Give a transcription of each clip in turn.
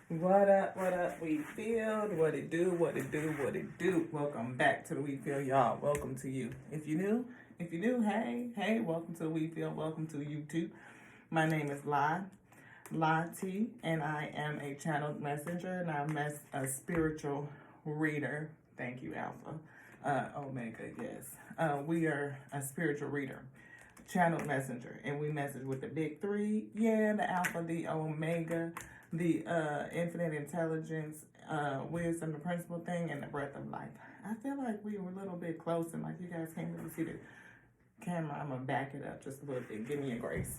What up, We Field? What it do, what it do, what it do. Welcome back to the We Field, y'all. Welcome to you. If you new, hey, welcome to the We Field. Welcome to YouTube. My name is La T, and I am a channeled messenger, and I'm a spiritual reader. Thank you, Alpha. Omega, yes. We are a spiritual reader, channeled messenger, and we message with the big three. Yeah, the Alpha, the Omega, the infinite intelligence, wisdom, the principal thing, and the breath of life. I feel like we were a little bit close, and like you guys can't really see the camera. I'm gonna back it up just a little bit. Give me a grace.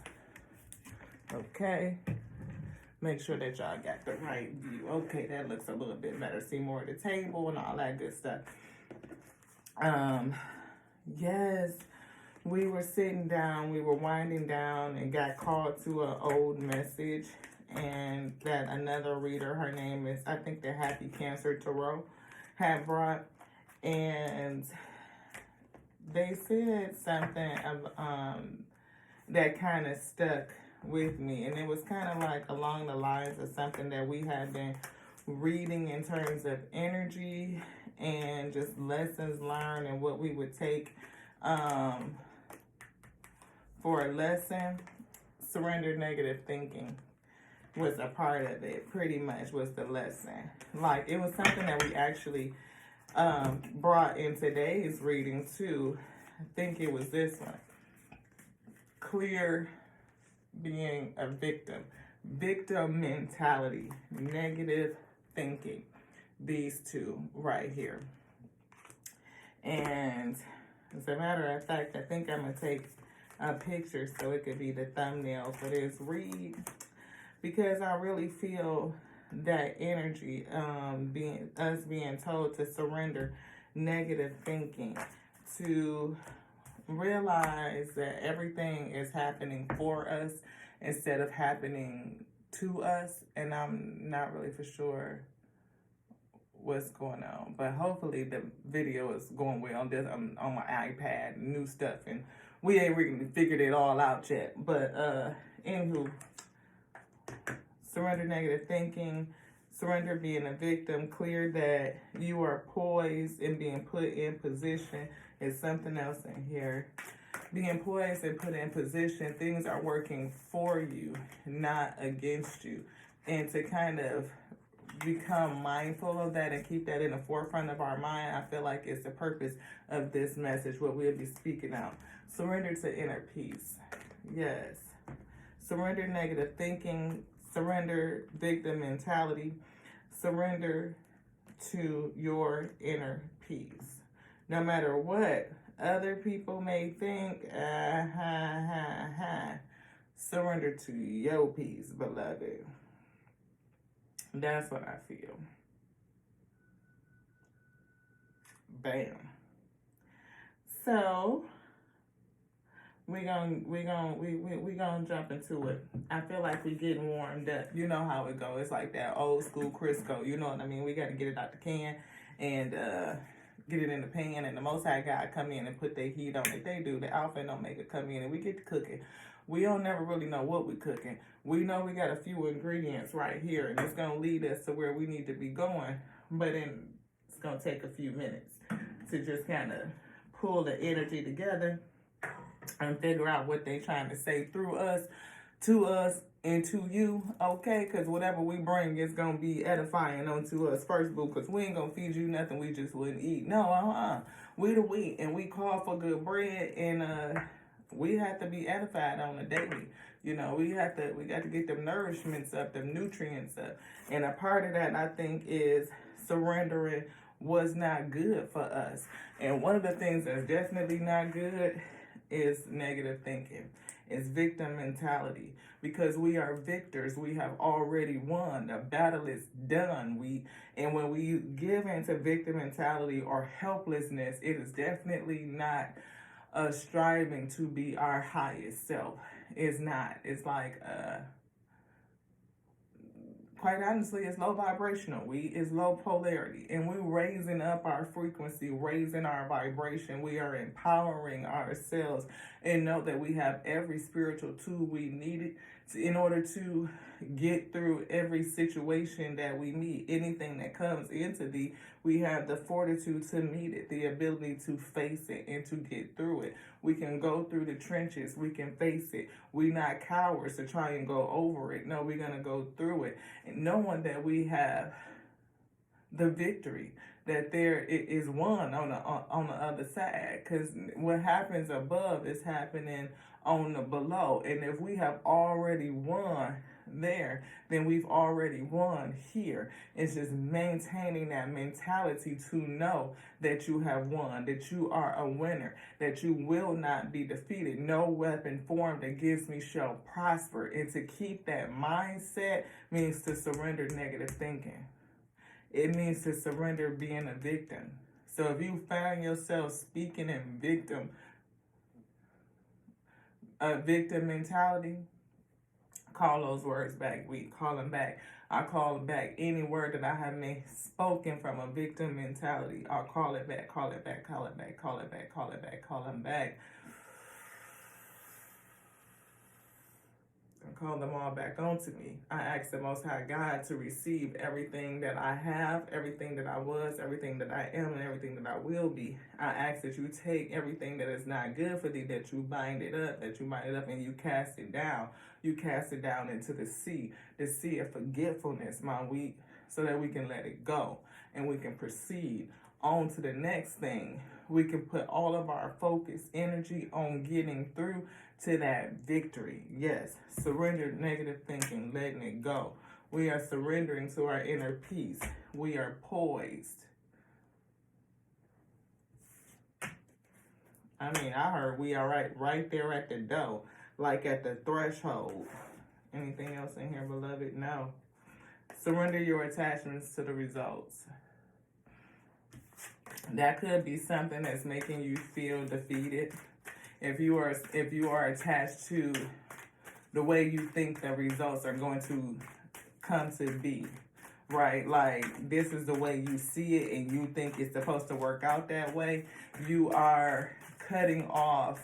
Okay. Make sure that y'all got the right view. Okay, that looks a little bit better. See more of the table and all that good stuff. Yes, we were sitting down, we were winding down and got called to an old message, and that another reader, her name is, I think, the Happy Cancer Tarot, had brought, and they said something that kind of stuck with me, and it was kind of like along the lines of something that we had been reading in terms of energy and just lessons learned and what we would take for a lesson. Surrender negative thinking was a part of it, pretty much was the lesson. Like, it was something that we actually brought in today's reading too. I think it was this one. Clear being a victim. Victim mentality, negative thinking. These two right here. And as a matter of fact, I think I'm going to take a picture so it could be the thumbnail for this read, because I really feel that energy, being told to surrender negative thinking, to realize that everything is happening for us instead of happening to us. And I'm not really for sure what's going on, but hopefully the video is going well. I'm on my iPad, new stuff, and we ain't really figured it all out yet. But anywho, surrender negative thinking, surrender being a victim, clear that you are poised and being put in position is something else in here. Being poised and put in position, things are working for you, not against you. And to kind of become mindful of that and keep that in the forefront of our mind, I feel like it's the purpose of this message, what we'll be speaking out. Surrender to inner peace. Yes. Surrender negative thinking. Surrender victim mentality. Surrender to your inner peace. No matter what other people may think, surrender to your peace, beloved. That's what I feel. Bam. So we gonna jump into it. I feel like we getting warmed up. You know how it go. It's like that old school Crisco. You know what I mean? We got to get it out the can and get it in the pan. And the Most High God come in and put their heat on it. They do. The Alpha and Omega come in and we get to cooking. We don't never really know what we cooking. We know we got a few ingredients right here, and it's gonna lead us to where we need to be going. But it's gonna take a few minutes to just kind of pull the energy together and figure out what they trying to say through us, to us, and to you, okay? Because whatever we bring is going to be edifying onto us first, boo, because we ain't going to feed you nothing we just wouldn't eat. No, we the wheat, and we call for good bread, and we have to be edified on a daily. You know, we got to get them nourishments up, them nutrients up. And a part of that, I think, is surrendering was not good for us. And one of the things that's definitely not good is negative thinking. It's victim mentality, because we are victors. We have already won. The battle is done. And when we give into victim mentality or helplessness, it is definitely not striving to be our highest self. It's not. It's like quite honestly, it's low vibrational. It's low polarity. And we're raising up our frequency, raising our vibration. We are empowering ourselves and know that we have every spiritual tool we in order to get through every situation that we meet, anything that comes into thee, we have the fortitude to meet it, the ability to face it and to get through it. We can go through the trenches, we can face it. We're not cowards to try and go over it. No, we're going to go through it. And knowing that we have the victory, that there is one on the other side, because what happens above is happening on the below. And if we have already won there, then we've already won here. It's just maintaining that mentality to know that you have won, that you are a winner, that you will not be defeated. No weapon formed against me shall prosper. And to keep that mindset means to surrender negative thinking. It means to surrender being a victim. So if you find yourself speaking in victim mentality, call those words back. We call them back. I call back any word that I have spoken from a victim mentality. I'll call it back, call it back, call it back, call it back, call it back, call them back. Call them all back onto me. I ask the Most High God to receive everything that I have, everything that I was, everything that I am, and everything that I will be. I ask that you take everything that is not good for thee, that you bind it up, and you cast it down. You cast it down into the sea of forgetfulness, so that we can let it go and we can proceed on to the next thing. We can put all of our focus, energy on getting through to that victory. Yes, surrender negative thinking, letting it go. We are surrendering to our inner peace. We are poised. I heard we are right there at the door, like at the threshold. Anything else in here, beloved? No. Surrender your attachments to the results. That could be something that's making you feel defeated. If you are attached to the way you think the results are going to come to be, right? Like this is the way you see it and you think it's supposed to work out that way, you are cutting off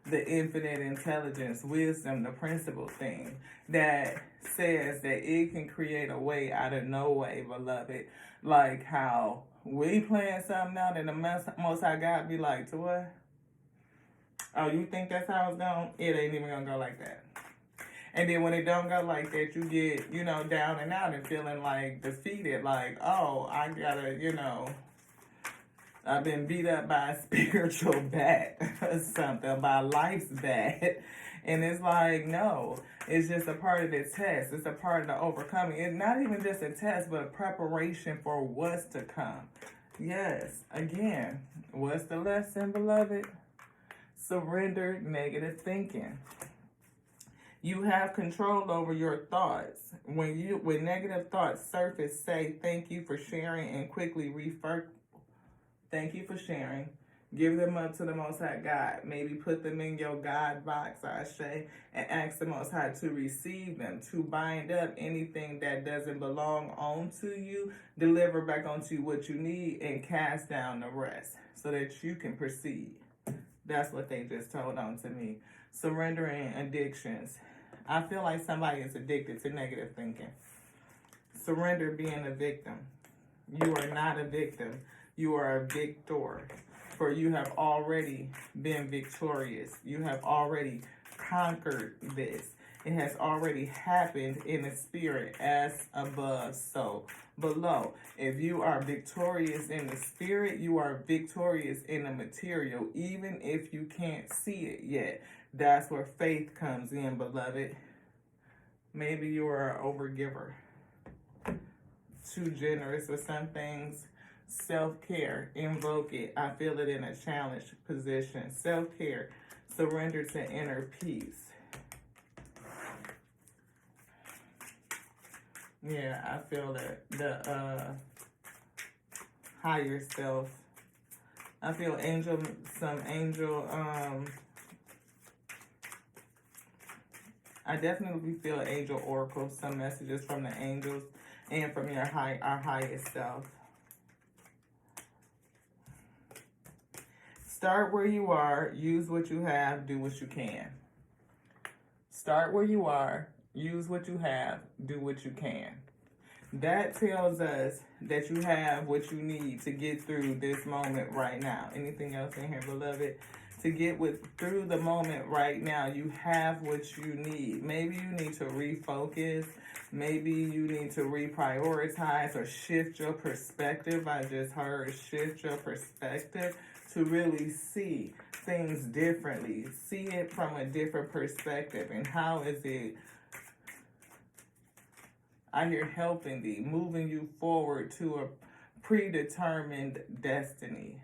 the infinite intelligence, wisdom, the principle thing that says that it can create a way out of no way, beloved. Like how we playing something out and the Most High God be like, to what? Oh, you think that's how it's going? It ain't even going to go like that. And then when it don't go like that, you get, down and out and feeling like defeated. Like, oh, I gotta, I've been beat up by a spiritual bat or something, by life's bat. And it's like, no, it's just a part of the test. It's a part of the overcoming. It's not even just a test, but a preparation for what's to come. Yes, again, what's the lesson, beloved? Surrender negative thinking. You have control over your thoughts. When negative thoughts surface, say thank you for sharing and quickly refer. Thank you for sharing. Give them up to the Most High God. Maybe put them in your God box, I say, and ask the Most High to receive them, to bind up anything that doesn't belong onto you, deliver back onto you what you need, and cast down the rest so that you can proceed. That's what they just told on to me. Surrendering addictions. I feel like somebody is addicted to negative thinking. Surrender being a victim. You are not a victim. You are a victor. For you have already been victorious. You have already conquered this. It has already happened in the spirit, as above, so below. If you are victorious in the spirit, you are victorious in the material, even if you can't see it yet. That's where faith comes in, beloved. Maybe you are an overgiver, too generous with some things. Self-care, invoke it. I feel it in a challenged position. Self-care, surrender to inner peace. Yeah, I feel that the higher self. I feel some angel. I definitely feel angel oracle, some messages from the angels and from our highest self. Start where you are, use what you have, do what you can. Start where you are, use what you have, do what you can. That tells us that you have what you need to get through this moment right now. Anything else in here, beloved? To get through the moment right now, you have what you need. Maybe you need to refocus. Maybe you need to reprioritize or shift your perspective. I just heard shift your perspective to really see things differently. See it from a different perspective. And how is it, I hear, helping thee, moving you forward to a predetermined destiny.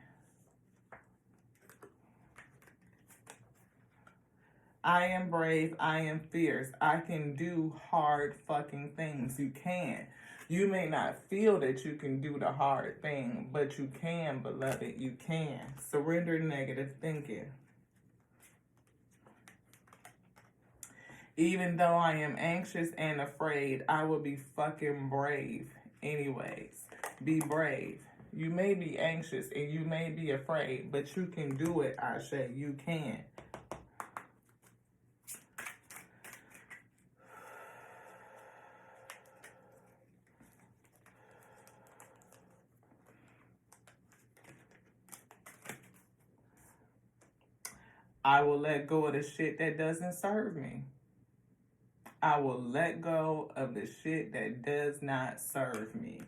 I am brave. I am fierce. I can do hard fucking things. You can. You may not feel that you can do the hard thing, but you can, beloved. You can. Surrender negative thinking. Even though I am anxious and afraid, I will be fucking brave anyways. Be brave. You may be anxious and you may be afraid, but you can do it, Ashe. You can. I will let go of the shit that doesn't serve me. I will let go of the shit that does not serve me.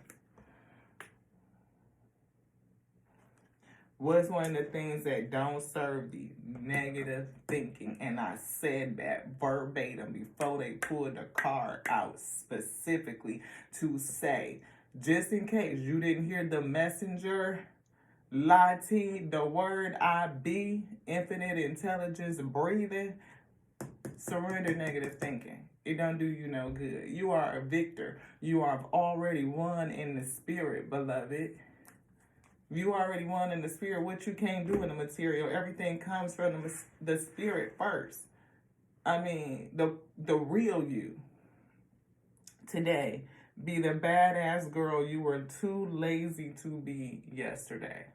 What's one of the things that don't serve you? Negative thinking. And I said that verbatim before they pulled the card out specifically to say, just in case you didn't hear the messenger, Lati, the word I be, infinite intelligence breathing, surrender negative thinking. It don't do you no good. You are a victor. You have already won in the spirit, beloved. You already won in the spirit. What you can't do in the material, everything comes from the spirit first. I mean, the real you. Today, be the badass girl you were too lazy to be yesterday.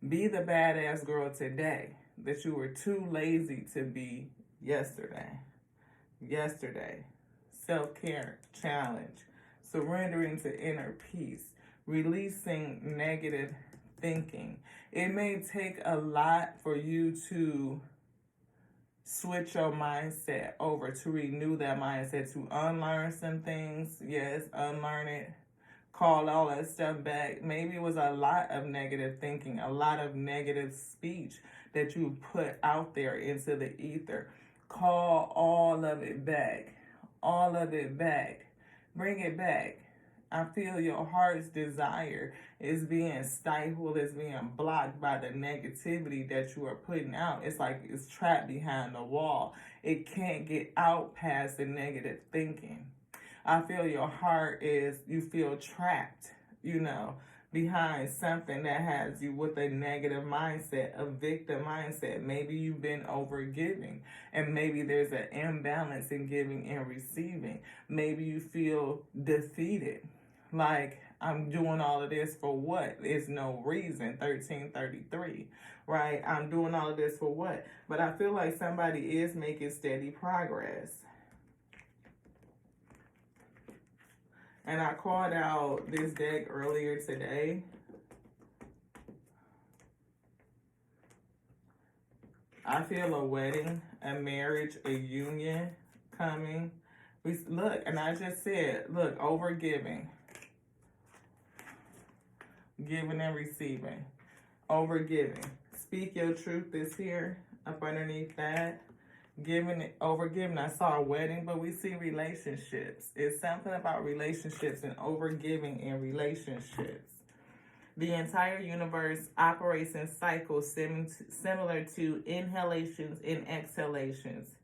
Be the badass girl today that you were too lazy to be yesterday. Yesterday. Self-care challenge. Surrendering to inner peace. Releasing negative thinking. It may take a lot for you to switch your mindset over, to renew that mindset, to unlearn some things. Yes, unlearn it. Call all that stuff back. Maybe it was a lot of negative thinking, a lot of negative speech that you put out there into the ether. Call all of it back. All of it back. Bring it back. I feel your heart's desire is being stifled, is being blocked by the negativity that you are putting out. It's like it's trapped behind the wall. It can't get out past the negative thinking. I feel your heart you feel trapped, behind something that has you with a negative mindset, a victim mindset. Maybe you've been overgiving, and maybe there's an imbalance in giving and receiving. Maybe you feel defeated. Like, I'm doing all of this for what? There's no reason. 1333, right? I'm doing all of this for what? But I feel like somebody is making steady progress. And I called out this deck earlier today. I feel a wedding, a marriage, a union coming. Look, and I just said, look, overgiving. Giving and receiving. Overgiving. Speak your truth is here up underneath that. Overgiving. I saw a wedding, but we see relationships. It's something about relationships and overgiving in relationships. The entire universe operates in cycles similar to inhalations and exhalations.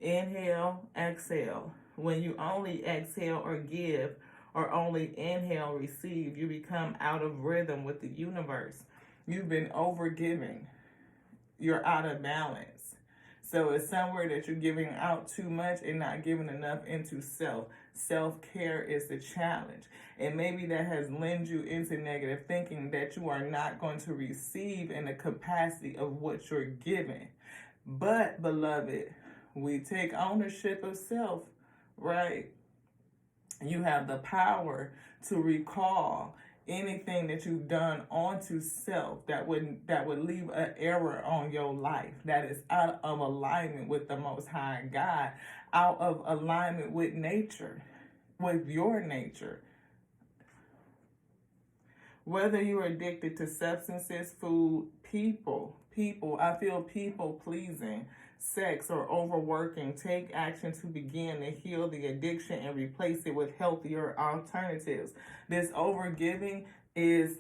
Inhale, exhale. When you only exhale or give, or only inhale, receive, you become out of rhythm with the universe. You've been overgiving. You're out of balance. So it's somewhere that you're giving out too much and not giving enough into self. Self-care is the challenge. And maybe that has led you into negative thinking that you are not going to receive in the capacity of what you're giving. But, beloved, We take ownership of self, right? You have the power to recall anything that you've done onto self that would leave an error on your life, that is out of alignment with the Most High God, out of alignment with nature, with your nature. Whether you're addicted to substances, food, people, I feel people pleasing, sex, or overworking, take action to begin to heal the addiction and replace it with healthier alternatives. This overgiving is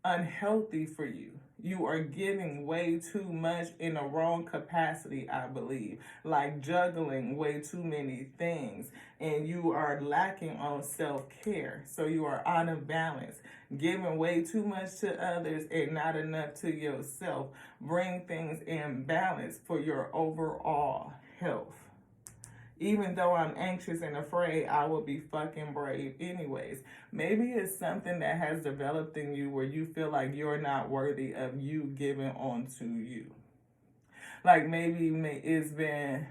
unhealthy for you. You are giving way too much in the wrong capacity, I believe, like juggling way too many things, and you are lacking on self-care. So you are out of balance, giving way too much to others and not enough to yourself. Bring things in balance for your overall health. Even though I'm anxious and afraid, I will be fucking brave anyways. Maybe it's something that has developed in you where you feel like you're not worthy of you giving onto you. Like maybe it's been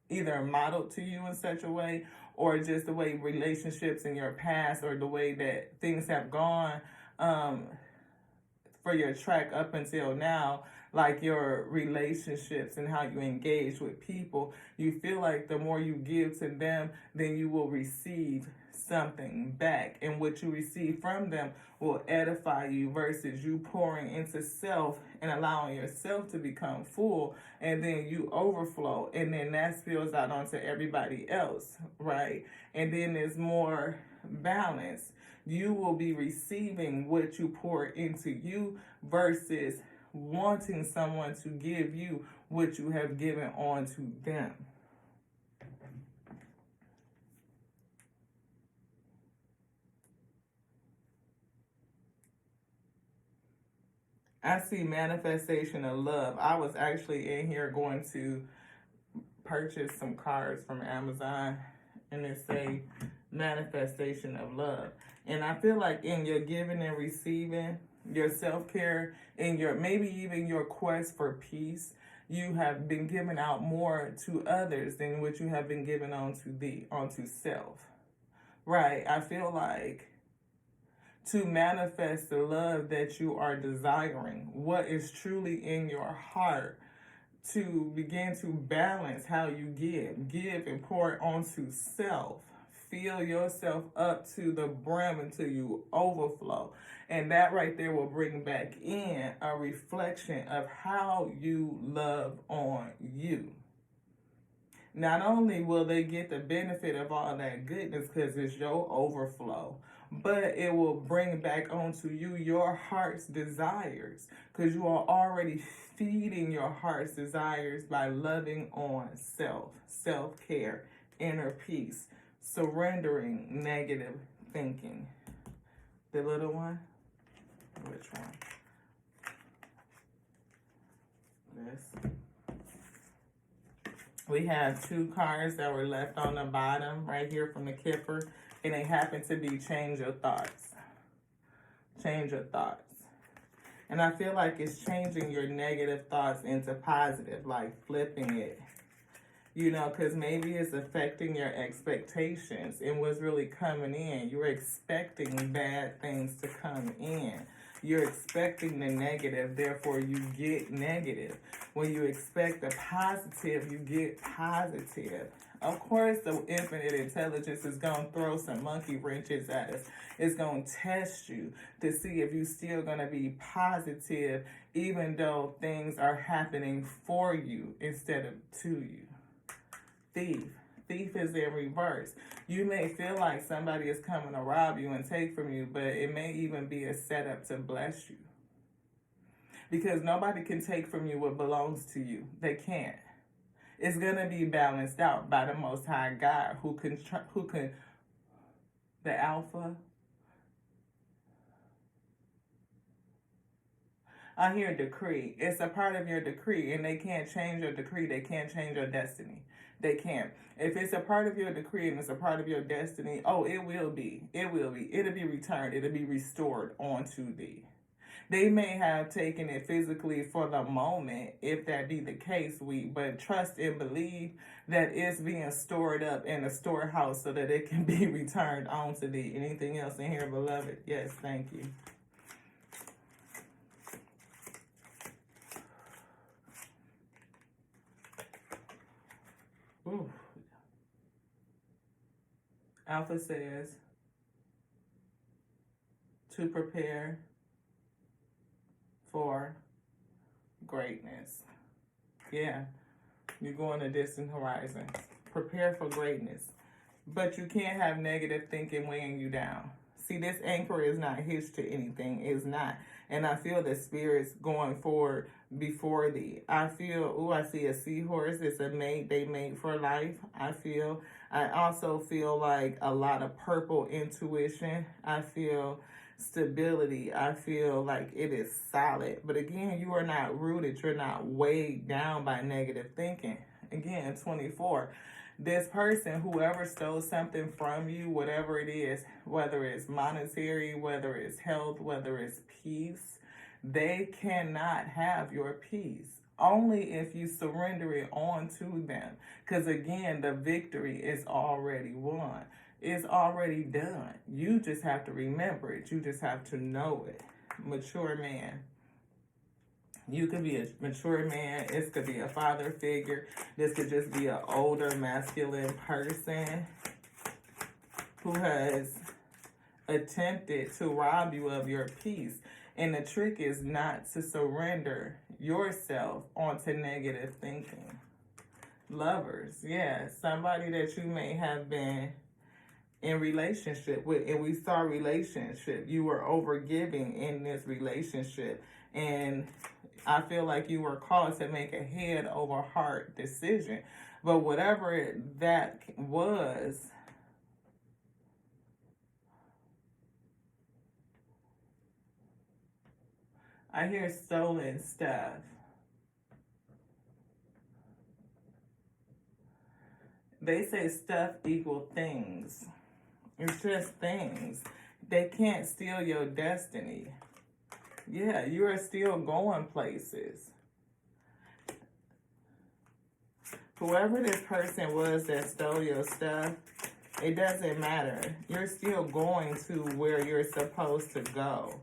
either modeled to you in such a way, or just the way relationships in your past or the way that things have gone for your track up until now, like your relationships and how you engage with people, you feel like the more you give to them, then you will receive something back. And what you receive from them will edify you versus you pouring into self and allowing yourself to become full, and then you overflow, and then that spills out onto everybody else, right? And then there's more balance. You will be receiving what you pour into you versus wanting someone to give you what you have given on to them. I see manifestation of love. I was actually in here going to purchase some cards from Amazon, and it say manifestation of love. And I feel like in your giving and receiving, your self-care, and your maybe even your quest for peace, you have been giving out more to others than what you have been giving onto self. Right? I feel like to manifest the love that you are desiring, what is truly in your heart, to begin to balance how you give and pour onto self. Fill yourself up to the brim until you overflow. And that right there will bring back in a reflection of how you love on you. Not only will they get the benefit of all that goodness because it's your overflow, but it will bring back onto you your heart's desires, because you are already feeding your heart's desires by loving on self, self-care, inner peace, surrendering negative thinking. The little one? Which one? This. We have two cards that were left on the bottom right here from the Kipper, and they happen to be change your thoughts. Change your thoughts. And I feel like it's changing your negative thoughts into positive, like flipping it. You know, because maybe it's affecting your expectations and what's really coming in. You're expecting bad things to come in. You're expecting the negative, therefore you get negative. When you expect the positive, you get positive. Of course, the infinite intelligence is going to throw some monkey wrenches at us. It's going to test you to see if you're still going to be positive, even though things are happening for you instead of to you. Thief. Thief is in reverse. You may feel like somebody is coming to rob you and take from you, but it may even be a setup to bless you. Because nobody can take from you what belongs to you. They can't. It's going to be balanced out by the Most High God who can, the Alpha. I hear decree. It's a part of your decree, and they can't change your decree. They can't change your destiny. They can't. If it's a part of your decree and it's a part of your destiny, oh, it will be. It will be. It'll be returned. It'll be restored onto thee. They may have taken it physically for the moment, if that be the case, but trust and believe that it's being stored up in a storehouse so that it can be returned on to thee. Anything else in here, beloved? Yes, thank you. Ooh. Alpha says to prepare for greatness. Yeah, you're going to distant horizons. Prepare for greatness. But you can't have negative thinking weighing you down. See, this anchor is not hitched to anything. It's not. And I feel the spirits going forward before thee. I feel, I see a seahorse. It's a mate. They mate for life. I also feel like a lot of purple intuition. I feel stability. I feel like it is solid. But again, you are not rooted. You're not weighed down by negative thinking. Again, 24. This person, whoever stole something from you, whatever it is, whether it's monetary, whether it's health, whether it's peace, they cannot have your peace. Only if you surrender it on to them. Because again, the victory is already won. It's already done. You just have to remember it. You just have to know it. Mature man. You could be a mature man. This could be a father figure. This could just be an older masculine person who has attempted to rob you of your peace. And the trick is not to surrender yourself onto negative thinking. Lovers, yeah, somebody that you may have been in relationship with, and we saw relationship. You were overgiving in this relationship, and I feel like you were called to make a head over heart decision. But whatever that was, I hear stolen stuff. They say stuff equal things. It's just things. They can't steal your destiny. Yeah, you are still going places. Whoever this person was that stole your stuff, it doesn't matter. You're still going to where you're supposed to go.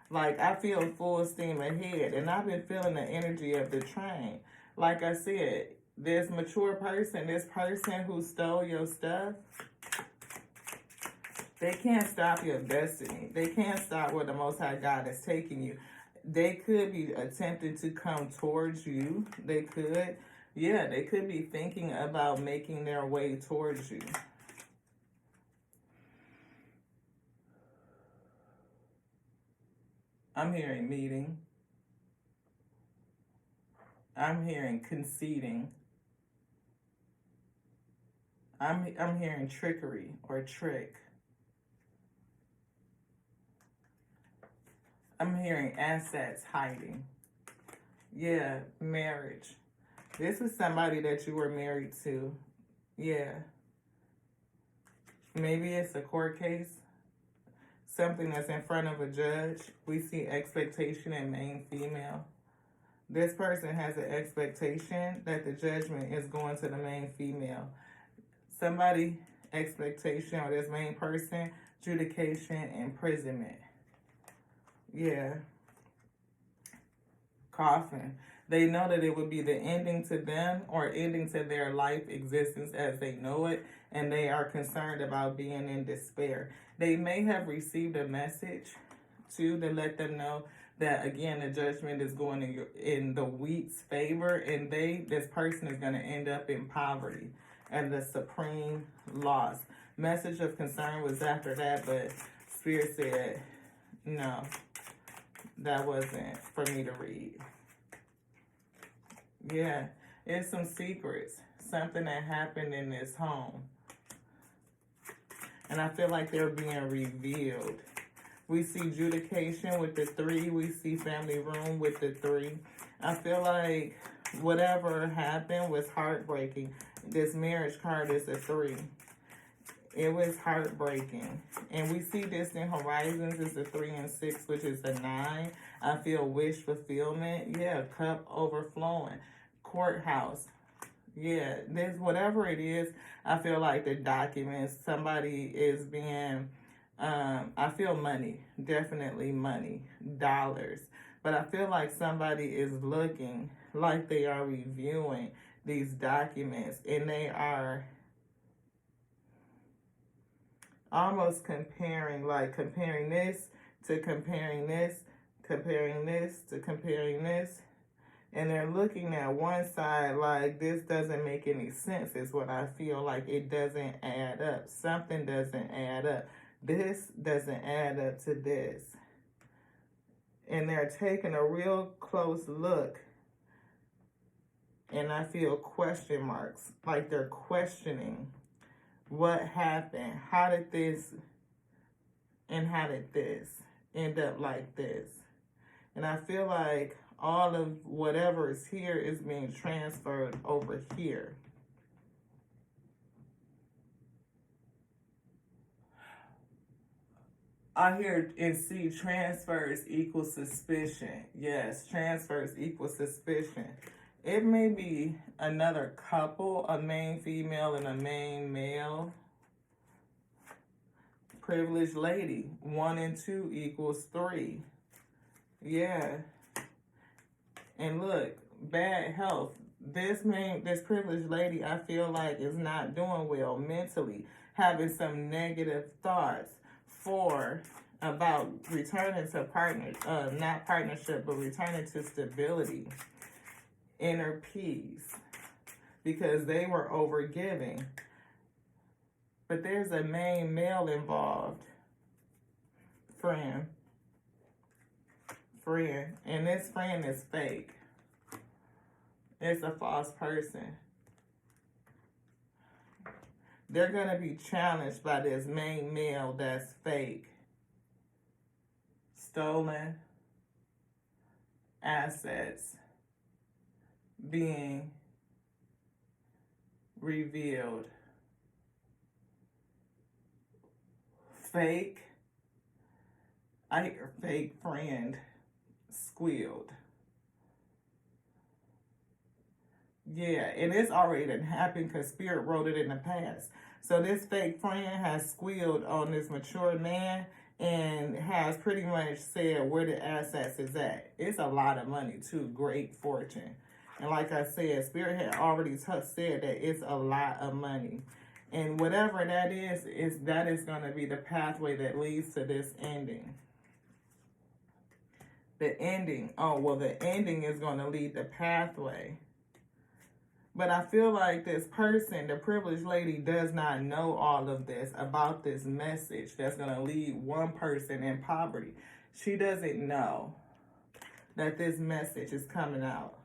Like, I feel full steam ahead, and I've been feeling the energy of the train. Like I said, this mature person, this person who stole your stuff, they can't stop your destiny. They can't stop where the Most High God is taking you. They could be attempting to come towards you. They could. Yeah, they could be thinking about making their way towards you. I'm hearing meeting. I'm hearing conceding. I'm hearing trickery or trick. I'm hearing assets hiding. Yeah, marriage. This is somebody that you were married to. Yeah. Maybe it's a court case. Something that's in front of a judge. We see expectation in main female. This person has an expectation that the judgment is going to the main female. Somebody, expectation, or this main person, adjudication, imprisonment. Yeah. Coffin. They know that it would be the ending to them or ending to their life existence as they know it, and they are concerned about being in despair. They may have received a message, too, to let them know that, again, the judgment is going in the weak's favor, and this person is going to end up in poverty and the supreme loss. Message of concern was after that, but Spirit said, no, that wasn't for me to read. Yeah, it's some secrets, something that happened in this home. And I feel like they're being revealed. We see adjudication with the 3. We see family room with the 3. I feel like whatever happened was heartbreaking. This marriage card is a 3. It was heartbreaking. And we see Distant Horizons is a 3 and 6, which is a 9. I feel wish fulfillment. Yeah, cup overflowing. Courthouse. Yeah, this whatever it is, I feel like the documents, somebody is being, I feel money, definitely money, dollars. But I feel like somebody is looking like they are reviewing these documents and they are almost comparing, like comparing this to comparing this, comparing this to comparing this. And they're looking at one side like this doesn't make any sense, is what I feel like. It doesn't add up. Something doesn't add up. This doesn't add up to this. And they're taking a real close look. And I feel question marks. Like they're questioning what happened. How did this and how did this end up like this? And I feel like all of whatever is here is being transferred over here. I hear and see transfers equal suspicion. Yes, transfers equal suspicion. It may be another couple, a main female and a main male. Privileged lady, 1 and 2 equals 3. Yeah. And look, bad health. This privileged lady, I feel like is not doing well mentally, having some negative thoughts about returning to not partnership, but returning to stability, inner peace, because they were overgiving. But there's a main male involved, friend, and this friend is fake. It's a false person. They're going to be challenged by this main male that's fake. Stolen assets being revealed. Fake. I hear fake friend squealed. Yeah, and it's already done happened because Spirit wrote it in the past. So this fake friend has squealed on this mature man and has pretty much said where the assets is at. It's a lot of money too, great fortune. And like I said, Spirit had already said that it's a lot of money. And whatever that is going to be the pathway that leads to this ending. The ending. Oh, well, the ending is going to lead the pathway. But I feel like this person, the privileged lady, does not know all of this about this message that's going to lead one person in poverty. She doesn't know that this message is coming out.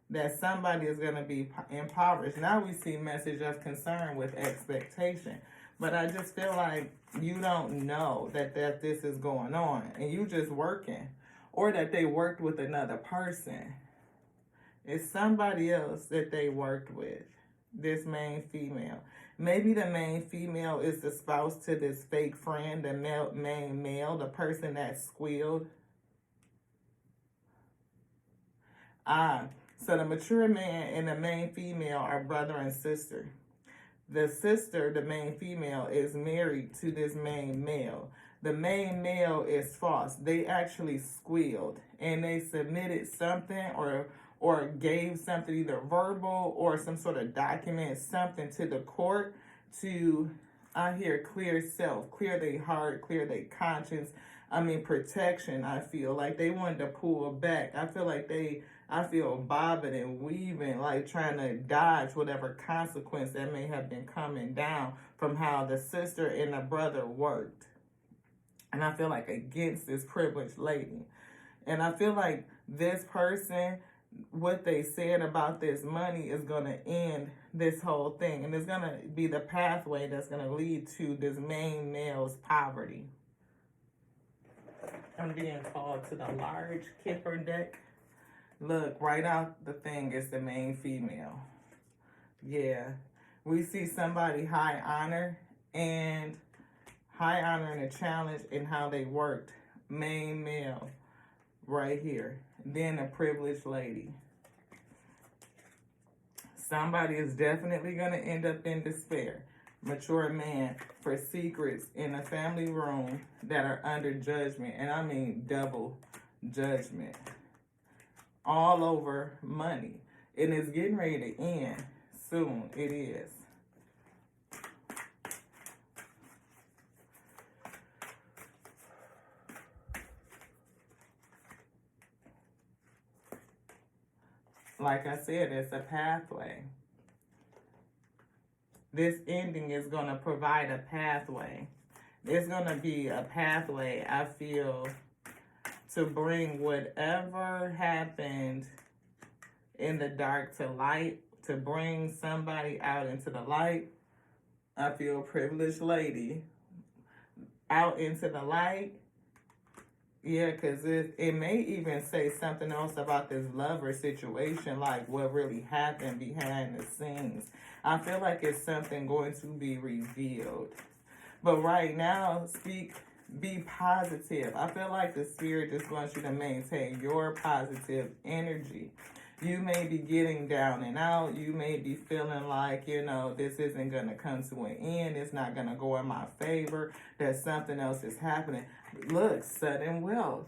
That somebody is going to be impoverished. Now we see message of concern with expectation. But I just feel like you don't know that this is going on. And you just working. Or that they worked with another person. It's somebody else that they worked with. This main female. Maybe the main female is the spouse to this fake friend. The main male. The person that squealed. So the mature man and the main female are brother and sister. The sister, the main female, is married to this main male. The main male is false. They actually squealed and they submitted something or gave something, either verbal or some sort of document, something to the court to, I hear, clear self, clear their heart, clear their conscience. Protection, I feel like they wanted to pull back. I feel bobbing and weaving, like trying to dodge whatever consequence that may have been coming down from how the sister and the brother worked. And I feel like against this privileged lady. And I feel like this person, what they said about this money is going to end this whole thing. And it's going to be the pathway that's going to lead to this main male's poverty. I'm being called to the large Kipper deck. Look, right out the thing is the main female. Yeah. We see somebody high honor and a challenge in how they worked. Main male right here. Then a privileged lady. Somebody is definitely going to end up in despair. Mature man for secrets in a family room that are under judgment. And I mean double judgment. All over money. And it's getting ready to end soon. It is. Like I said, it's a pathway. This ending is going to provide a pathway. There's going to be a pathway, I feel, to bring whatever happened in the dark to light, to bring somebody out into the light. I feel privileged lady out into the light. Yeah, because it may even say something else about this lover situation, like what really happened behind the scenes. I feel like it's something going to be revealed. But right now, be positive. I feel like the spirit just wants you to maintain your positive energy. You may be getting down and out. You may be feeling like, this isn't going to come to an end. It's not going to go in my favor. That something else is happening. Look, sudden wealth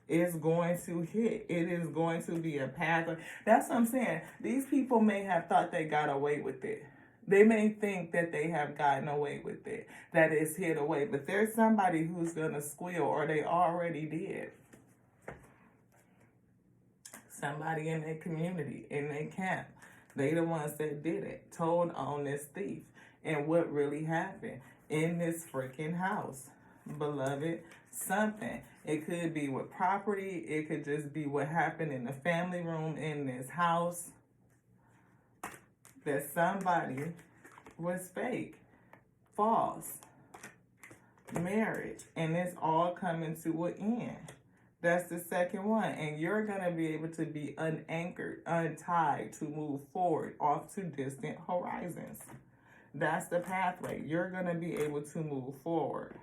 is going to hit. It is going to be a path. That's what I'm saying. These people may have thought they got away with it. They may think that they have gotten away with it, that it's hid away. But there's somebody who's going to squeal, or they already did. Somebody in their community, in their camp. They the ones that did it. Told on this thief. And what really happened in this freaking house. Beloved, something. It could be with property. It could just be what happened in the family room in this house. That somebody was fake. False. Marriage. And it's all coming to an end. That's the second one. And you're going to be able to be unanchored, untied to move forward off to distant horizons. That's the pathway. You're going to be able to move forward.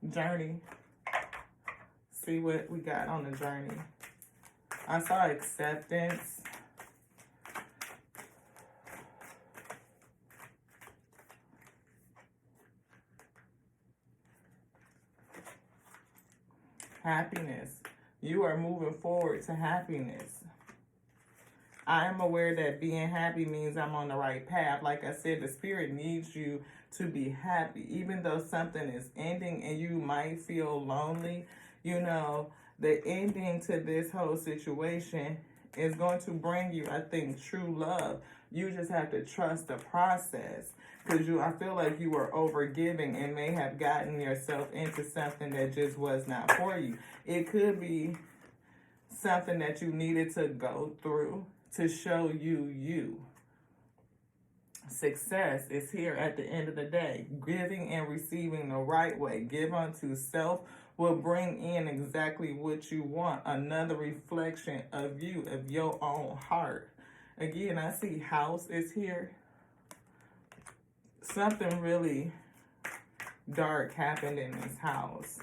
Journey. See what we got on the journey. I saw acceptance. Happiness. You are moving forward to happiness. I am aware that being happy means I'm on the right path. Like I said, the spirit needs you to be happy. Even though something is ending and you might feel lonely, the ending to this whole situation is going to bring you, I think, true love. You just have to trust the process. Because I feel like you were overgiving and may have gotten yourself into something that just was not for you. It could be something that you needed to go through to show you. Success is here at the end of the day. Giving and receiving the right way. Give unto self will bring in exactly what you want. Another reflection of you, of your own heart. Again, I see house is here. Something really dark happened in this house,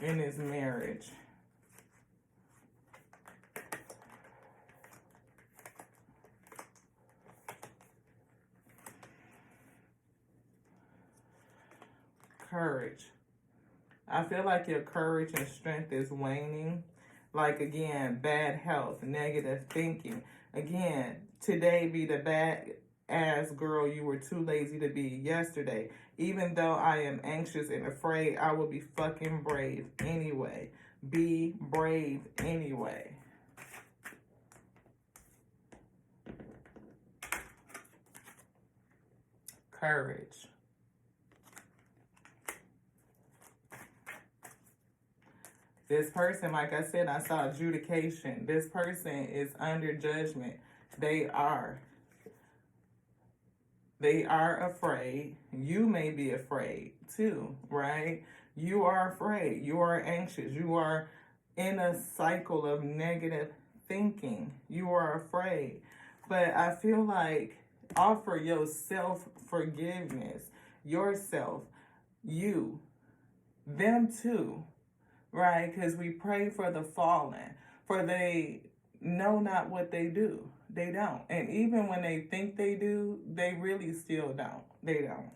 in this marriage. Courage. I feel like your courage and strength is waning. Like, again, bad health, negative thinking. Again, today be the bad ass girl you were too lazy to be yesterday. Even though I am anxious and afraid, I will be fucking brave anyway. Be brave anyway. Courage. This person, like I said, I saw adjudication. This person is under judgment. They are afraid. You may be afraid too, right? You are afraid. You are anxious. You are in a cycle of negative thinking. You are afraid. But I feel like offer yourself forgiveness. Yourself. You. Them too. Right? Because we pray for the fallen. For they know not what they do. They don't. And even when they think they do, they really still don't. They don't.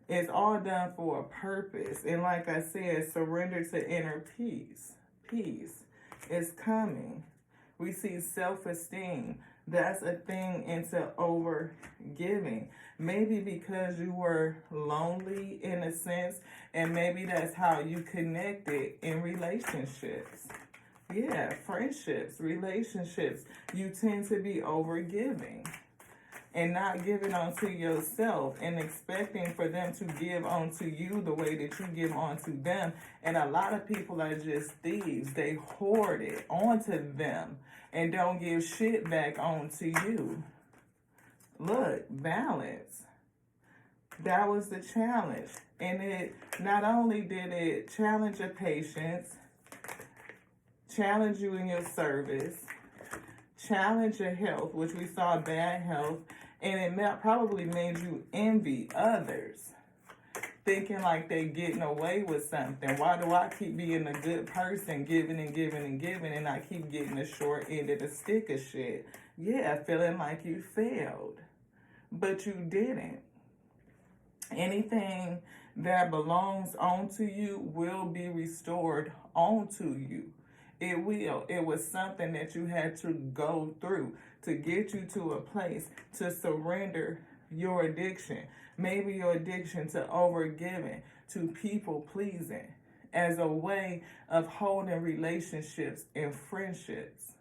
It's all done for a purpose. And like I said, surrender to inner peace. Peace is coming. We see self-esteem. That's a thing into over giving. Maybe because you were lonely in a sense, and maybe that's how you connected in relationships. Yeah, friendships, relationships. You tend to be over giving and not giving onto yourself and expecting for them to give onto you the way that you give onto them. And a lot of people are just thieves. They hoard it onto them and don't give shit back onto you. Look, balance. That was the challenge. And it not only did it challenge your patience, challenge you in your service, challenge your health, which we saw bad health, and it probably made you envy others, thinking like they getting away with something. Why do I keep being a good person, giving and giving and giving, and I keep getting the short end of the stick of shit? Yeah, feeling like you failed, but you didn't. Anything that belongs onto you will be restored onto you. It will. It was something that you had to go through to get you to a place to surrender your addiction. Maybe your addiction to overgiving, to people pleasing, as a way of holding relationships and friendships.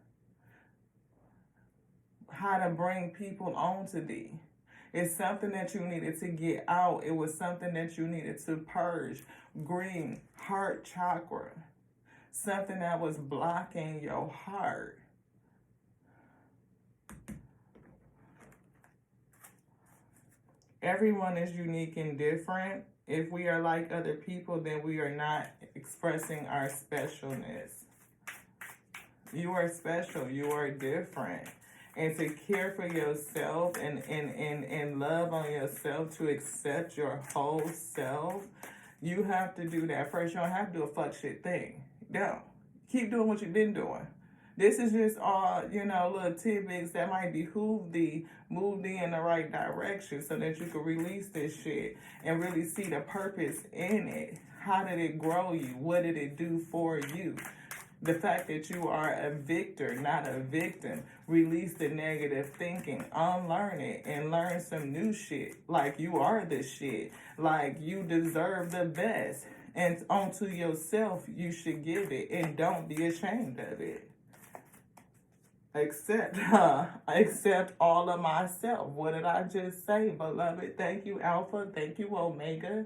How to bring people onto thee. It's something that you needed to get out. It was something that you needed to purge. Green, heart chakra. Something that was blocking your heart. Everyone is unique and different. If we are like other people, then we are not expressing our specialness. You are special. You are different. And to care for yourself and love on yourself, to accept your whole self, you have to do that first. You don't have to do a fuck shit thing. No. Keep doing what you've been doing. This is just all, little tidbits that might behoove thee, move thee in the right direction so that you can release this shit and really see the purpose in it. How did it grow you? What did it do for you? The fact that you are a victor, not a victim. Release the negative thinking. Unlearn it and learn some new shit. Like you are the shit. Like you deserve the best. And onto yourself, you should give it. And don't be ashamed of it. Accept all of myself. What did I just say, beloved? Thank you, Alpha. Thank you, Omega.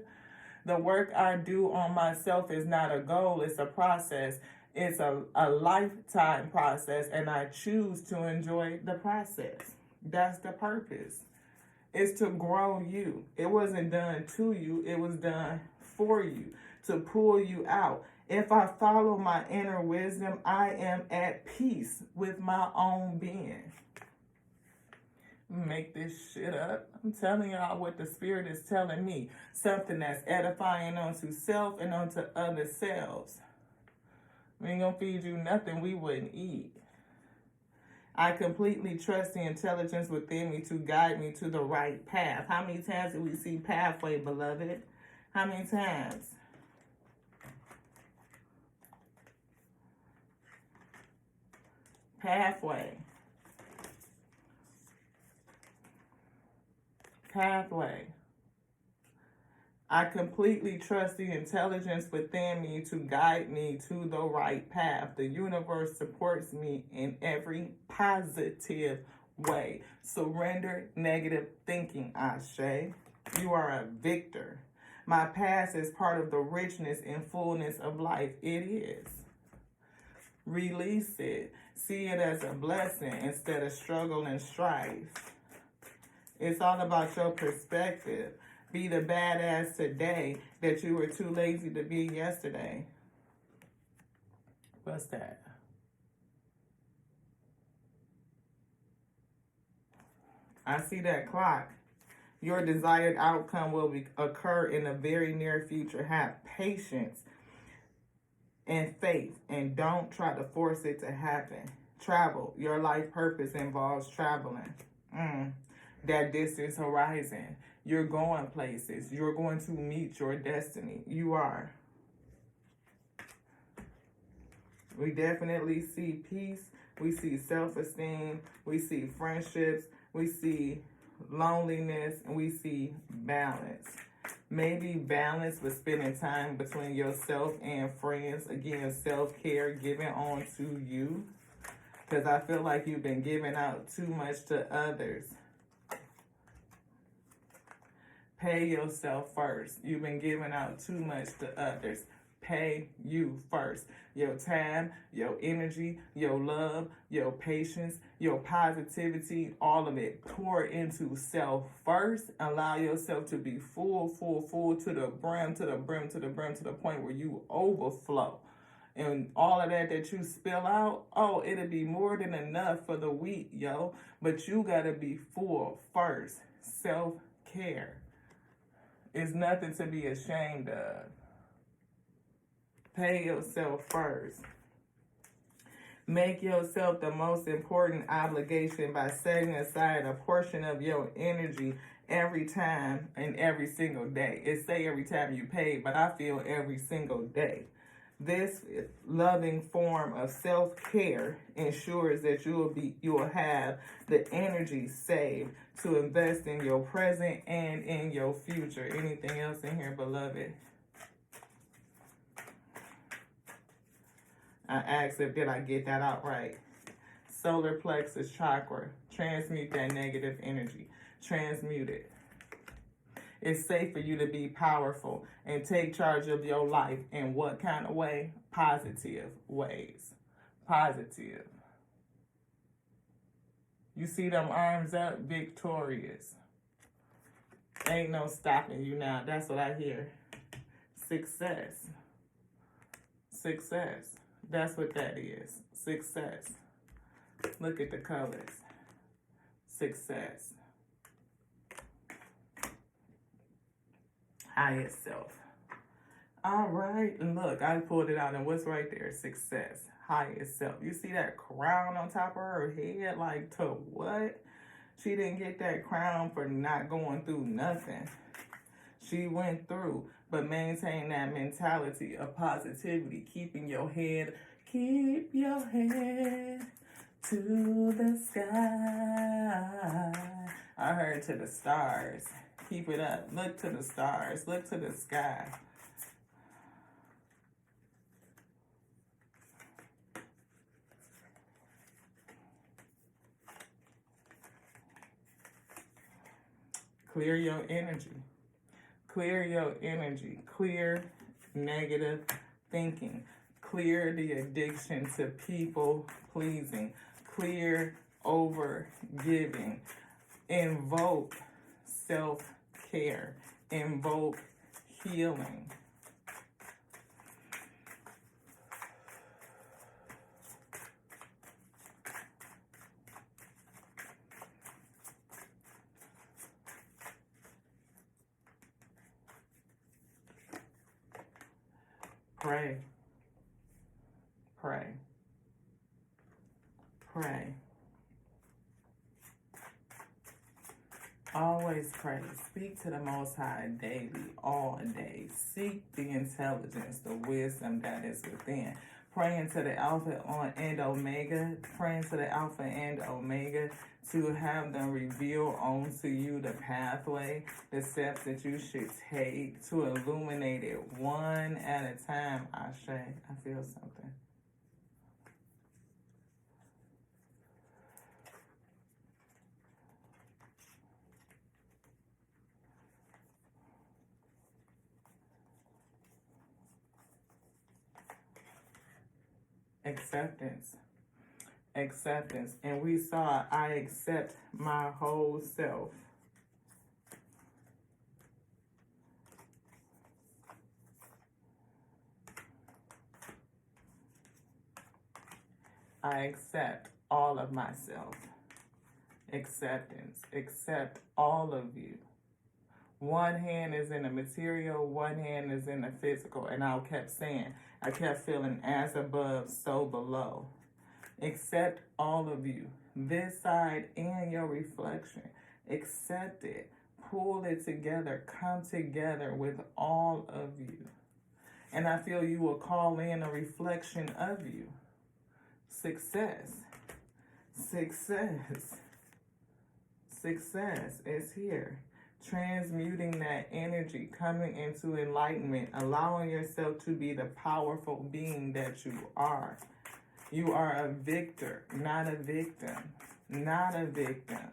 The work I do on myself is not a goal. It's a process. It's a lifetime process, and I choose to enjoy the process. That's the purpose. It's to grow you. It wasn't done to you. It was done for you, to pull you out. If I follow my inner wisdom, I am at peace with my own being. Make this shit up. I'm telling y'all what the spirit is telling me. Something that's edifying onto self and onto other selves. We ain't gonna feed you nothing we wouldn't eat. I completely trust the intelligence within me to guide me to the right path. How many times did we see pathway, beloved? How many times? Pathway. Pathway. I completely trust the intelligence within me to guide me to the right path. The universe supports me in every positive way. Surrender negative thinking, Ashe. You are a victor. My past is part of the richness and fullness of life. It is. Release it. See it as a blessing instead of struggle and strife. It's all about your perspective. Be the badass today that you were too lazy to be yesterday. What's that? I see that clock. Your desired outcome will occur in the very near future. Have patience and faith, and don't try to force it to happen. Travel. Your life purpose involves traveling. That distance horizon. You're going places. You're going to meet your destiny. You are. We definitely see peace. We see self-esteem. We see friendships. We see loneliness. And we see balance. Maybe balance with spending time between yourself and friends. Again, self-care, giving on to you. Because I feel like you've been giving out too much to others. Pay yourself first. You've been giving out too much to others. Pay you first. Your time, your energy, your love, your patience, your positivity, all of it. Pour into self first. Allow yourself to be full to the brim, to the brim, to the brim, to the point where you overflow. And all of that you spill out, oh, it'll be more than enough for the week, yo. But you gotta be full first. Self-care is nothing to be ashamed of. Pay yourself first. Make yourself the most important obligation by setting aside a portion of your energy every time and every single day. It say every time you pay, but I feel every single day. This loving form of self-care ensures that you'll have the energy saved to invest in your present and in your future. Anything else in here, beloved? I asked if did I get that out right. Solar plexus chakra. Transmute that negative energy. Transmute it. It's safe for you to be powerful and take charge of your life. In what kind of way? Positive ways. Positive. You see them arms up? Victorious. Ain't no stopping you now. That's what I hear. Success. Success. That's what that is. Success. Look at the colors. Success. Highest self. All right. And look, I pulled it out. And what's right there? Success. Highest self. You see that crown on top of her head? Like, to what? She didn't get that crown for not going through nothing. She went through, but maintain that mentality of positivity, keeping your head, keep your head to the sky. I heard to the stars. Keep it up. Look to the stars. Look to the sky. Clear your energy. Clear your energy. Clear negative thinking. Clear the addiction to people pleasing. Clear over giving. Invoke self-care. Invoke healing. Pray. Pray. Pray. Always pray. Speak to the Most High daily, all day. Seek the intelligence, the wisdom that is within. Praying to the Alpha and Omega. Praying to the Alpha and Omega to have them reveal onto you the pathway, the steps that you should take to illuminate it one at a time. Ashe, I feel something. Acceptance. Acceptance. And we saw, I accept my whole self. I accept all of myself. acceptance. Accept all of you. One hand is in the material, one hand is in the physical. And I kept saying, I kept feeling as above, so below. Accept all of you. This side and your reflection. Accept it. Pull it together. Come together with all of you. And I feel you will call in a reflection of you. Success. Success. Success is here. Transmuting that energy, coming into enlightenment, allowing yourself to be the powerful being that you are. You are a victor, not a victim. Not a victim.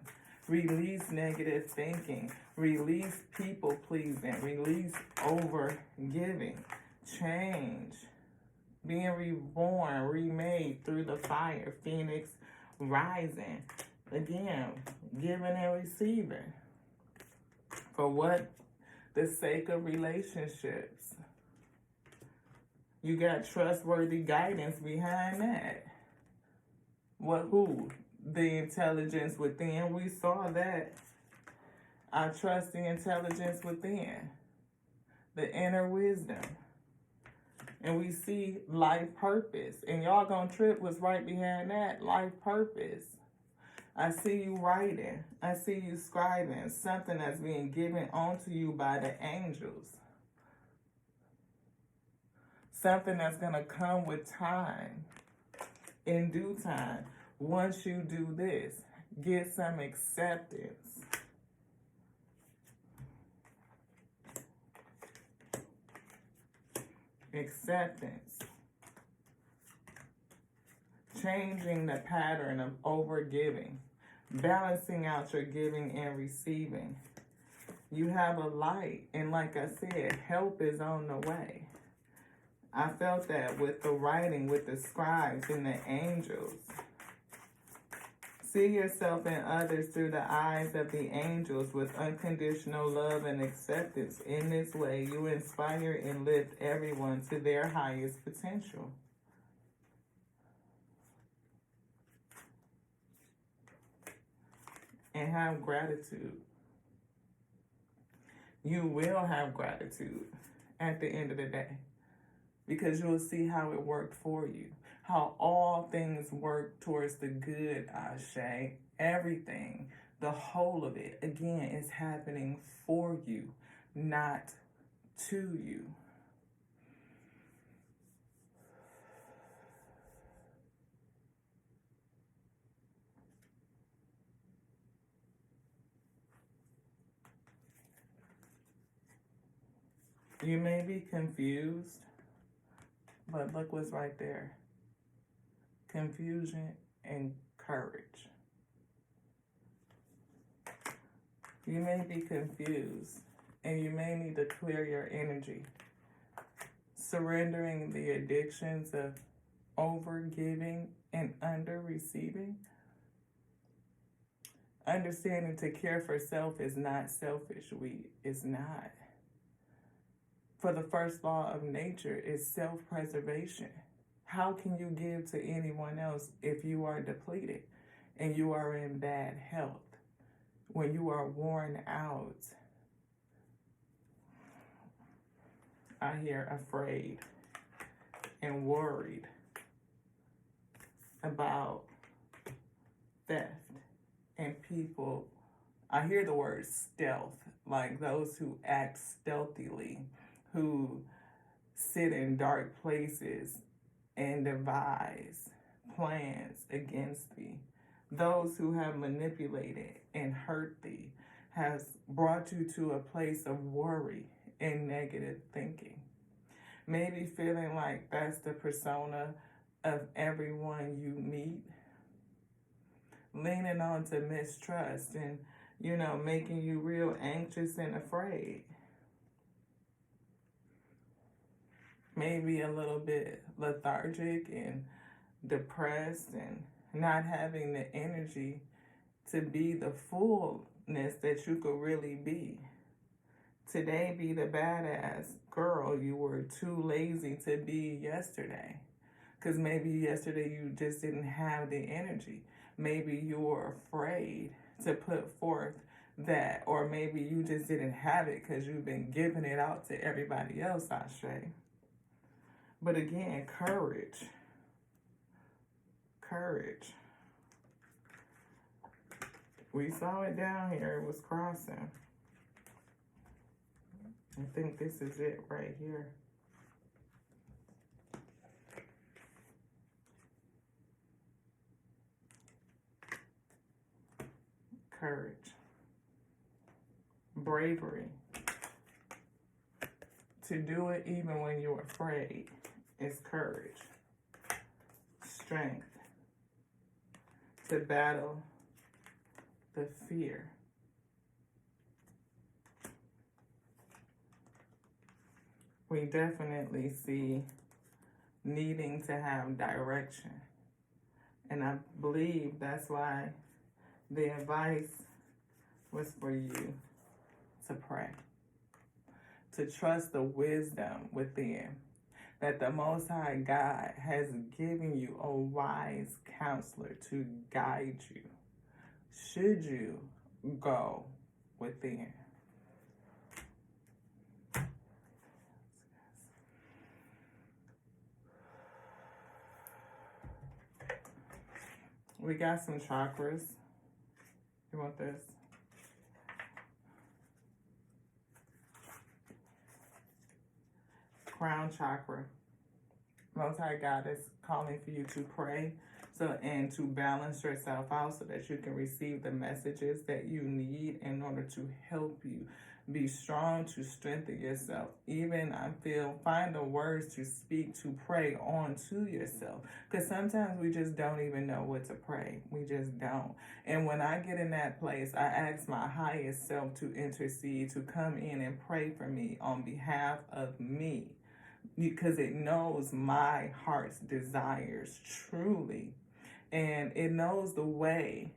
Release negative thinking. Release people pleasing. Release over giving. Change. Being reborn, remade through the fire. Phoenix rising. Again, giving and receiving. For what? The sake of relationships. You got trustworthy guidance behind that. What? Who? The intelligence within. We saw that. I trust the intelligence within. The inner wisdom. And we see life purpose. And y'all gonna trip was right behind that. Life purpose. I see you writing. I see you scribing. Something that's being given onto you by the angels. Something that's going to come with time. In due time. Once you do this, get some acceptance. Acceptance. Changing the pattern of overgiving. Balancing out your giving and receiving. You have a light. And like I said, help is on the way. I felt that with the writing, with the scribes and the angels. See yourself and others through the eyes of the angels with unconditional love and acceptance. In this way, you inspire and lift everyone to their highest potential. And have gratitude. You will have gratitude at the end of the day. Because you'll see how it worked for you. How all things work towards the good, Ashe. Everything, the whole of it, again, is happening for you, not to you. You may be confused, but look what's right there. Confusion and courage. You may be confused, and you may need to clear your energy. Surrendering the addictions of over-giving and under-receiving. Understanding to care for self is not selfish. It's not. For the first law of nature is self-preservation. How can you give to anyone else if you are depleted and you are in bad health? When you are worn out, I hear afraid and worried about theft and people. I hear the word stealth, like those who act stealthily, who sit in dark places and devise plans against thee. Those who have manipulated and hurt thee has brought you to a place of worry and negative thinking. Maybe feeling like that's the persona of everyone you meet. Leaning on to mistrust and, making you real anxious and afraid. Maybe a little bit lethargic and depressed and not having the energy to be the fullness that you could really be. Today, be the badass girl you were too lazy to be yesterday. Because maybe yesterday you just didn't have the energy. Maybe you were afraid to put forth that, or maybe you just didn't have it because you've been giving it out to everybody else, Ashe. But again, courage. Courage. We saw it down here. It was crossing. I think this is it right here. Courage. Bravery. To do it even when you're afraid is courage. Strength. To battle the fear. We definitely see needing to have direction. And I believe that's why the advice was for you to pray. To trust the wisdom within. That the Most High God has given you a wise counselor to guide you. Should you go within. We got some chakras. You want this? Crown chakra. Most High God is calling for you to pray and to balance yourself out so that you can receive the messages that you need in order to help you be strong, to strengthen yourself. Even find the words to speak, to pray on to yourself. Because sometimes we just don't even know what to pray. We just don't. And when I get in that place, I ask my highest self to intercede, to come in and pray for me on behalf of me. Because it knows my heart's desires truly. And it knows the way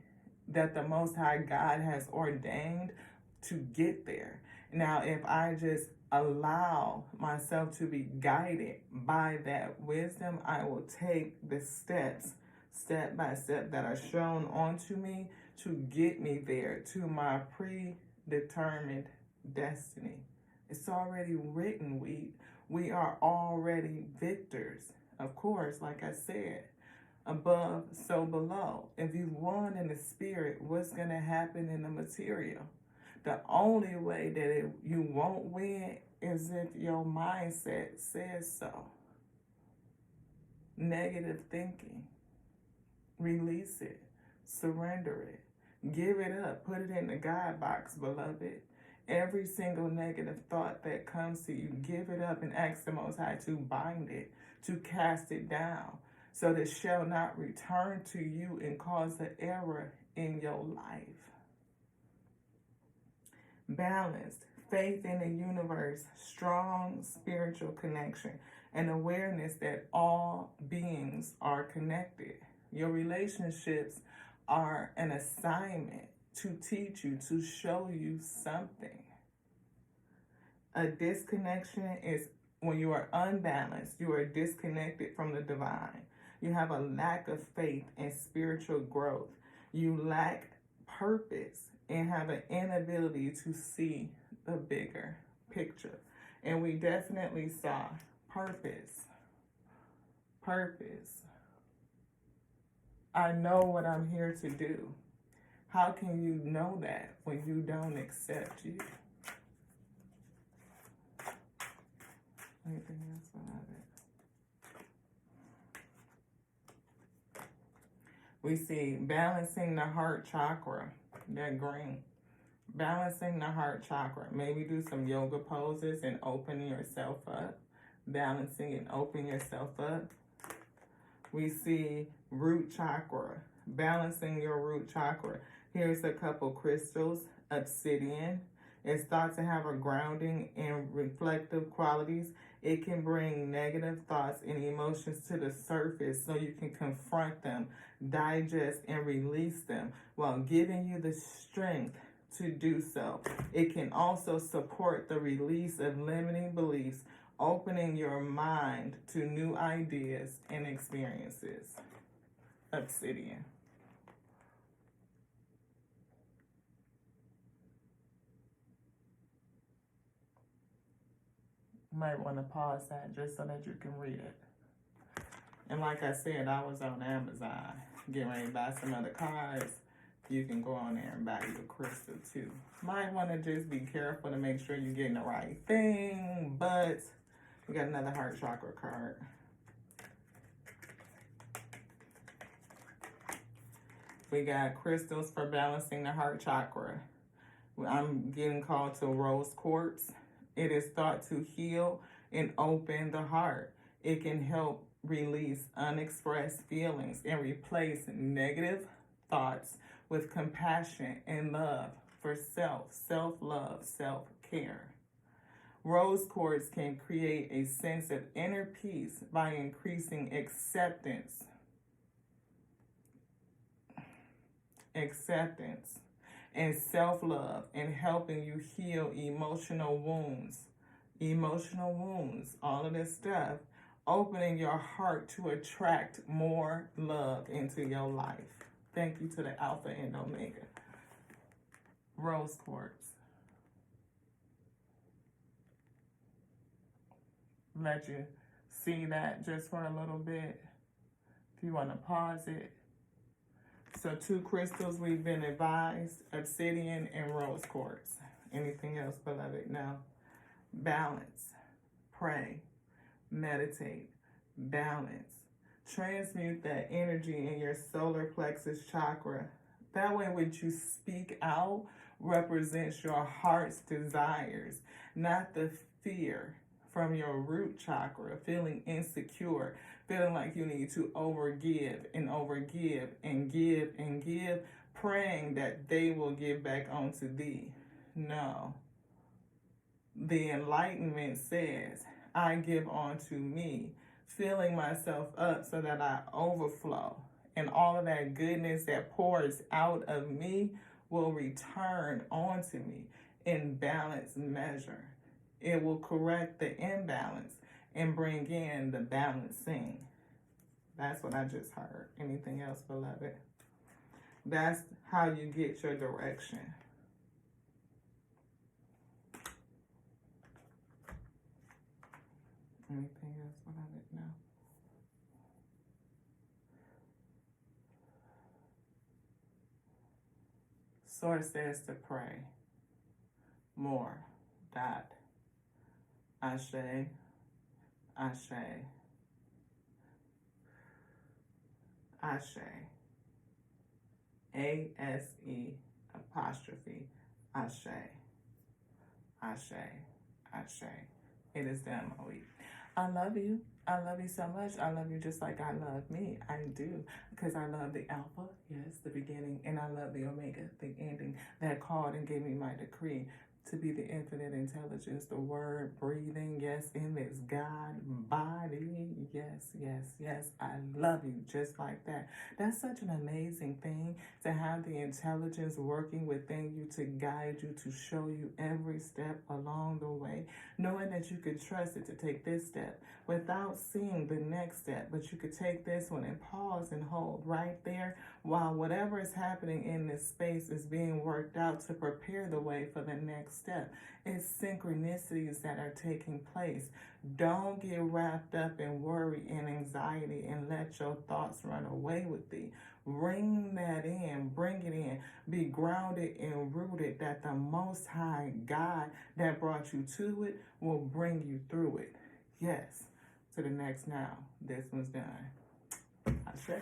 that the Most High God has ordained to get there. Now, if I just allow myself to be guided by that wisdom, I will take the steps, step by step, that are shown onto me to get me there, to my predetermined destiny. It's already written. We are already victors. Of course, like I said, above, so below. If you won in the spirit, what's going to happen in the material? The only way that you won't win is if your mindset says so. Negative thinking. Release it. Surrender it. Give it up. Put it in the God box, beloved. Every single negative thought that comes to you, give it up and ask the Most High to bind it, to cast it down, so that it shall not return to you and cause an error in your life. Balanced, faith in the universe, strong spiritual connection, and awareness that all beings are connected. Your relationships are an assignment to teach you, to show you something. A disconnection is when you are unbalanced, you are disconnected from the divine. You have a lack of faith and spiritual growth. You lack purpose and have an inability to see the bigger picture. And we definitely saw purpose. Purpose. I know what I'm here to do. How can you know that when you don't accept you? Anything else about it? We see balancing the heart chakra, that green. Balancing the heart chakra. Maybe do some yoga poses and opening yourself up. Balancing and opening yourself up. We see root chakra. Balancing your root chakra. Here's a couple crystals. Obsidian. It's thought to have a grounding and reflective qualities. It can bring negative thoughts and emotions to the surface so you can confront them, digest, and release them while giving you the strength to do so. It can also support the release of limiting beliefs, opening your mind to new ideas and experiences. Obsidian. You might want to pause that just so that you can read it. And like I said, I was on Amazon getting ready to buy some other cards. You can go on there and buy you a crystal too. Might want to just be careful to make sure you're getting the right thing. But we got another heart chakra card. We got crystals for balancing the heart chakra. I'm getting called to rose quartz. It is thought to heal and open the heart. It can help release unexpressed feelings and replace negative thoughts with compassion and love for self-love, self-care. Rose quartz can create a sense of inner peace by increasing acceptance and self-love, and helping you heal emotional wounds, all of this stuff, opening your heart to attract more love into your life. Thank you to the Alpha and Omega. Rose quartz. Let you see that just for a little bit. If you want to pause it. So 2 crystals we've been advised, obsidian and rose quartz. Anything else, beloved? No. Balance. Pray. Meditate. Balance. Transmute that energy in your solar plexus chakra. That way what you speak out represents your heart's desires, not the fear from your root chakra, feeling insecure, feeling like you need to overgive and overgive and give and give, praying that they will give back onto thee. No. The enlightenment says, I give onto me, filling myself up so that I overflow. And all of that goodness that pours out of me will return onto me in balanced measure. It will correct the imbalance and bring in the balancing. That's what I just heard. Anything else, beloved? That's how you get your direction. Anything else, beloved? No. Source says to pray more. Dot. Ashe. Ashe. Ashe. A-S-E apostrophe. Ashe. Ashe. Ashe. It is done, Moe. I love you. I love you so much. I love you just like I love me. I do. Because I love the Alpha, yes, the beginning, and I love the Omega, the ending, that called and gave me my decree to be the infinite intelligence, the word breathing, yes, in this God body. Yes, yes, yes. I love you just like that. That's such an amazing thing to have the intelligence working within you to guide you, to show you every step along the way, knowing that you could trust it to take this step without seeing the next step, but you could take this one and pause and hold right there while whatever is happening in this space is being worked out to prepare the way for the next step. It's synchronicities that are taking place. Don't get wrapped up in worry and anxiety and let your thoughts run away with thee. Bring that in, bring it in. Be grounded and rooted that the Most High God that brought you to it will bring you through it. Yes, to the next now. This one's done. Ashe.